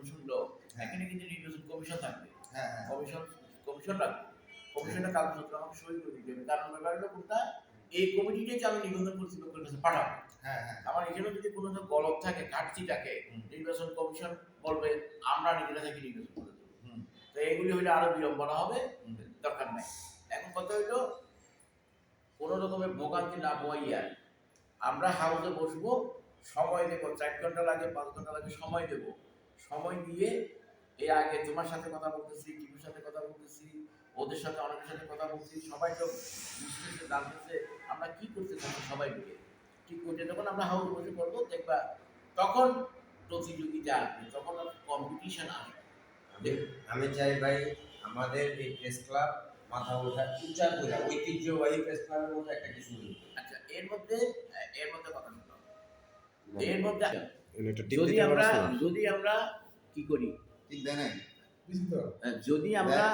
নির্বাচন শুনলো, এখানে কিন্তু নির্বাচন কমিশন থাকবে, হ্যাঁ হ্যাঁ কমিশন রাখবে, কমিশনের কাগজপত্র আমাকে সই করে দিতে হবে। কারণ ব্যাপার হলো কোনটা, এই কমিটিটাকে আমি নিবন্ধন কর্তৃপক্ষের কাছে পাঠাবো। হ্যাঁ হ্যাঁ আমার এখানে যদি কোনো গলত থাকে, ঘাটতি থাকে, নির্বাচন কমিশন বলবে আমরা নিজেরা থেকে নির্বাচন করে দেবো। তো এইগুলি হইলে আরো বিড়ম্বনা হবে, দরকার নাই। এখন কথা হইলো কোনো রকমের ভোগান্তি না বইয়া আমরা হাউসে বসবো, সময় দেবো, 4 ঘন্টা লাগে 5 ঘন্টা লাগে, সময় দেব। সময় দিয়ে এর আগে তোমার সাথে কথা বলতেছি, টিপুর সাথে কথা বলতেছি, ওদের সাথে অনেকের সাথে কথা বলছি, সবাই তো বিশ্লেষে জানতেছে আমরা কি করতে চাচ্ছি সবাই মিলে। ঠিক ওইটা যখন আমরা হাউসে বসে করবো দেখবা তখন প্রতিযোগিতা আসবে, তখন কম্পিটিশন আসবে। আমি চাই ভাই আমাদের এই প্রেস ক্লাব মাথা ওঠা উঁচা করে ঐতিহ্যবাহী প্রেস ক্লাবের মতো একটা কিছু হইবে। আচ্ছা এর মধ্যে কথা শুনতে হবে। এর মধ্যে এটা ঠিক যদি আমরা কি করি, ঠিক দেয় নাই যদি আমরা